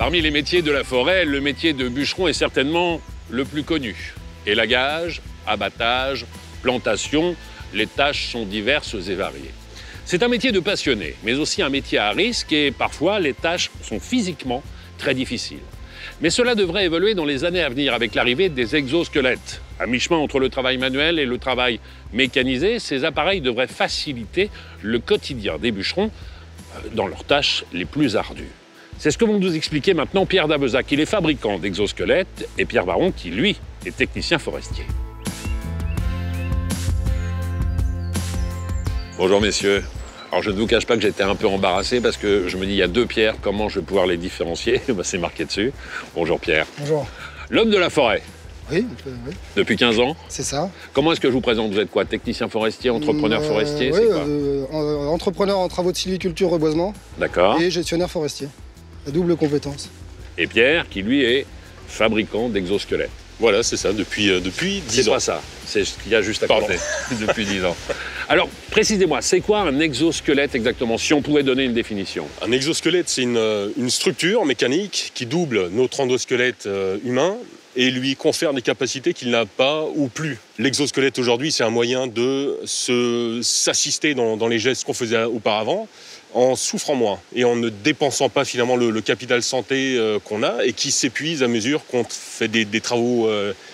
Parmi les métiers de la forêt, le métier de bûcheron est certainement le plus connu. Élagage, abattage, plantation, les tâches sont diverses et variées. C'est un métier de passionné, mais aussi un métier à risque et parfois les tâches sont physiquement très difficiles. Mais cela devrait évoluer dans les années à venir avec l'arrivée des exosquelettes. À mi-chemin entre le travail manuel et le travail mécanisé, ces appareils devraient faciliter le quotidien des bûcherons dans leurs tâches les plus ardues. C'est ce que vont nous expliquer maintenant Pierre Dabezac. Il est fabricant d'exosquelettes et Pierre Baron qui, lui, est technicien forestier. Bonjour messieurs. Alors je ne vous cache pas que j'étais un peu embarrassé parce que je me dis il y a deux Pierre, comment je vais pouvoir les différencier? C'est marqué dessus. Bonjour Pierre. Bonjour. L'homme de la forêt. Oui, oui. Depuis 15 ans? C'est ça. Comment est-ce que je vous présente? Vous êtes quoi? Technicien forestier, entrepreneur forestier? Oui, c'est quoi entrepreneur en travaux de sylviculture, reboisement. D'accord. Et gestionnaire forestier. La double compétence. Et Pierre, qui lui est fabricant d'exosquelettes. Voilà, c'est ça, depuis 10 ans. C'est pas ça, c'est ce qu'il y a juste à Pardon. côté. Depuis 10 ans. Alors, précisez-moi, c'est quoi un exosquelette exactement, si on pouvait donner une définition? Un exosquelette, c'est une structure mécanique qui double notre endosquelette humain et lui confère des capacités qu'il n'a pas ou plus. L'exosquelette aujourd'hui, c'est un moyen de s'assister dans les gestes qu'on faisait auparavant en souffrant moins et en ne dépensant pas finalement le capital santé qu'on a et qui s'épuise à mesure qu'on fait des travaux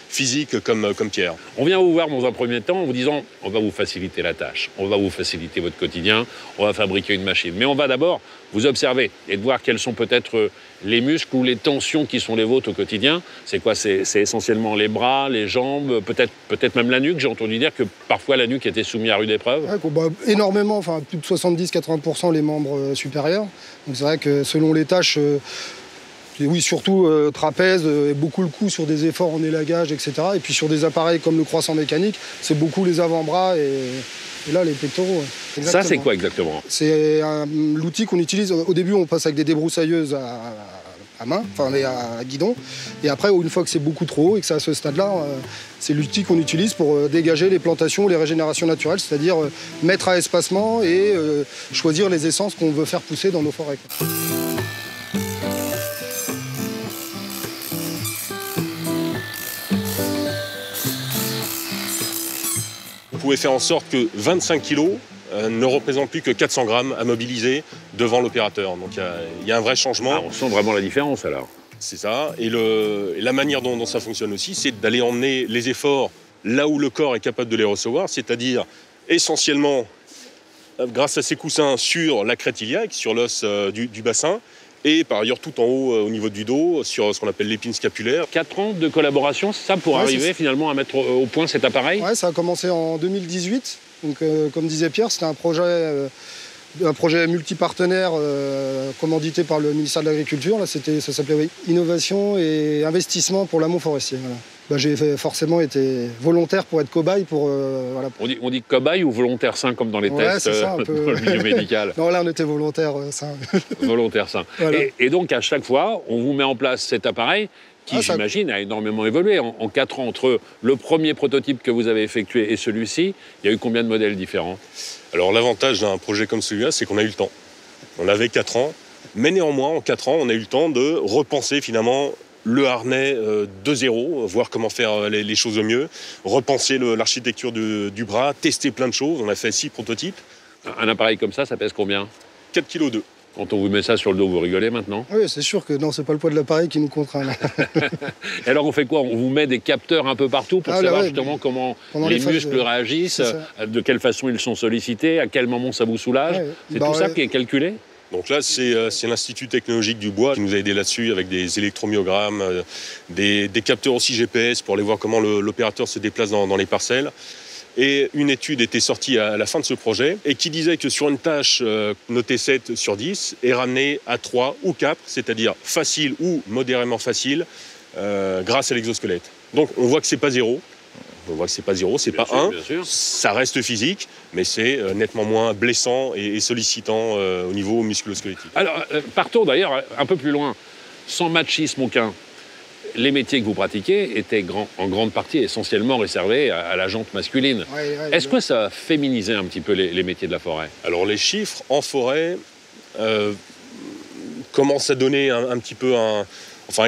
physiques comme Pierre. On vient vous voir dans un premier temps en vous disant on va vous faciliter la tâche, on va vous faciliter votre quotidien, on va fabriquer une machine. Mais on va d'abord vous observer et de voir quels sont peut-être les muscles ou les tensions qui sont les vôtres au quotidien. C'est quoi? C'est essentiellement les bras, les jambes, peut-être même la nuque. J'ai entendu dire que parfois la nuque était soumise à rude épreuve. Ouais, énormément, enfin plus de 70-80% les membres supérieurs. Donc c'est vrai que selon les tâches, oui, surtout trapèze, beaucoup le coup sur des efforts en élagage, etc. Et puis sur des appareils comme le croissant mécanique, c'est beaucoup les avant-bras et là les pectoraux. Ouais. Ça, c'est quoi exactement? C'est l'outil qu'on utilise. Au début, on passe avec des débroussailleuses à main, enfin à guidon. Et après, une fois que c'est beaucoup trop haut et que c'est à ce stade-là, c'est l'outil qu'on utilise pour dégager les plantations, les régénérations naturelles, c'est-à-dire mettre à espacement et choisir les essences qu'on veut faire pousser dans nos forêts. Vous pouvez faire en sorte que 25 kg ne représentent plus que 400 grammes à mobiliser devant l'opérateur. Donc il y a un vrai changement. Ah, on sent vraiment la différence alors. C'est ça. Et la manière dont ça fonctionne aussi, c'est d'aller emmener les efforts là où le corps est capable de les recevoir, c'est-à-dire essentiellement grâce à ces coussins sur la crête iliaque, sur l'os du bassin, et par ailleurs tout en haut au niveau du dos, sur ce qu'on appelle l'épine scapulaire. 4 ans de collaboration, c'est ça, pour arriver finalement à mettre au point cet appareil? Ouais, ça a commencé en 2018. Donc, comme disait Pierre, c'était un projet multipartenaire commandité par le ministère de l'Agriculture. Là, ça s'appelait Innovation et investissement pour l'amont forestier. Voilà. J'ai forcément été volontaire pour être cobaye. Voilà. On dit cobaye ou volontaire sain comme dans les tests ça, un peu. dans le milieu médical? Non, là, on était volontaire sain. Volontaire sain. Voilà. Et donc, à chaque fois, on vous met en place cet appareil qui, j'imagine, a énormément évolué. En 4 ans, entre le premier prototype que vous avez effectué et celui-ci, il y a eu combien de modèles différents? Alors, l'avantage d'un projet comme celui-là, c'est qu'on a eu le temps. On avait 4 ans, mais néanmoins, en 4 ans, on a eu le temps de repenser finalement le harnais de zéro, voir comment faire les choses au mieux, repenser l'architecture du bras, tester plein de choses. On a fait 6 prototypes. Un appareil comme ça pèse combien? 4,2 kg. Quand on vous met ça sur le dos, vous rigolez maintenant? Oui, c'est sûr que non, c'est pas le poids de l'appareil qui nous contraint. Et alors on fait quoi? On vous met des capteurs un peu partout pour savoir justement comment les muscles réagissent, de quelle façon ils sont sollicités, à quel moment ça vous soulage. Ouais, c'est tout ça qui est calculé? Donc là, c'est l'Institut technologique du bois qui nous a aidé là-dessus avec des électromyogrammes, des capteurs aussi GPS pour aller voir comment l'opérateur se déplace dans les parcelles. Et une étude était sortie à la fin de ce projet et qui disait que sur une tâche notée 7 sur 10 est ramenée à 3 ou 4, c'est-à-dire facile ou modérément facile, grâce à l'exosquelette. Donc on voit que c'est pas zéro. On voit que c'est pas 0, c'est pas 1. Ça reste physique, mais c'est nettement moins blessant et sollicitant au niveau musculo-squelettique. Alors, partons d'ailleurs un peu plus loin. Sans machisme aucun, les métiers que vous pratiquez étaient en grande partie essentiellement réservés à la jante masculine. Est-ce que ça a féminisé un petit peu les métiers de la forêt? Alors, les chiffres en forêt commence à donner un petit peu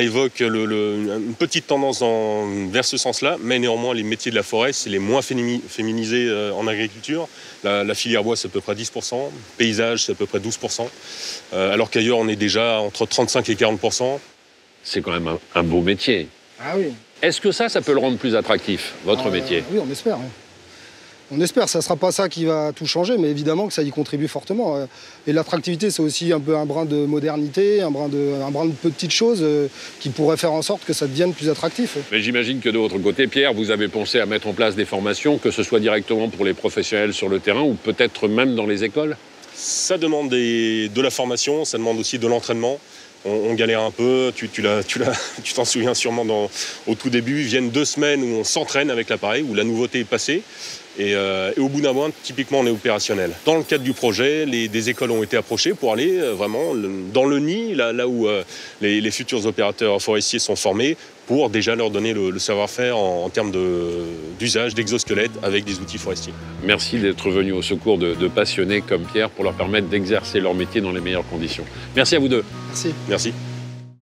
évoque une petite tendance vers ce sens-là, mais néanmoins les métiers de la forêt, c'est les moins féminisés en agriculture. La filière bois, c'est à peu près 10%, paysage, c'est à peu près 12%, alors qu'ailleurs, on est déjà entre 35 et 40%. C'est quand même un beau métier. Ah oui. Est-ce que ça peut le rendre plus attractif, votre métier? Oui, on espère. Oui. On espère, ça ne sera pas ça qui va tout changer, mais évidemment que ça y contribue fortement. Et l'attractivité, c'est aussi un peu un brin de modernité, un brin de petites choses qui pourraient faire en sorte que ça devienne plus attractif. Mais j'imagine que de votre côté, Pierre, vous avez pensé à mettre en place des formations, que ce soit directement pour les professionnels sur le terrain ou peut-être même dans les écoles? Ça demande de la formation, ça demande aussi de l'entraînement. On galère un peu, tu t'en souviens sûrement au tout début, viennent 2 semaines où on s'entraîne avec l'appareil, où la nouveauté est passée. Et au bout d'un mois, typiquement, on est opérationnel. Dans le cadre du projet, des écoles ont été approchées pour aller vraiment dans le nid, là où les futurs opérateurs forestiers sont formés, pour déjà leur donner le savoir-faire en termes d'usage d'exosquelettes avec des outils forestiers. Merci d'être venu au secours de passionnés comme Pierre pour leur permettre d'exercer leur métier dans les meilleures conditions. Merci à vous deux. Merci. Merci.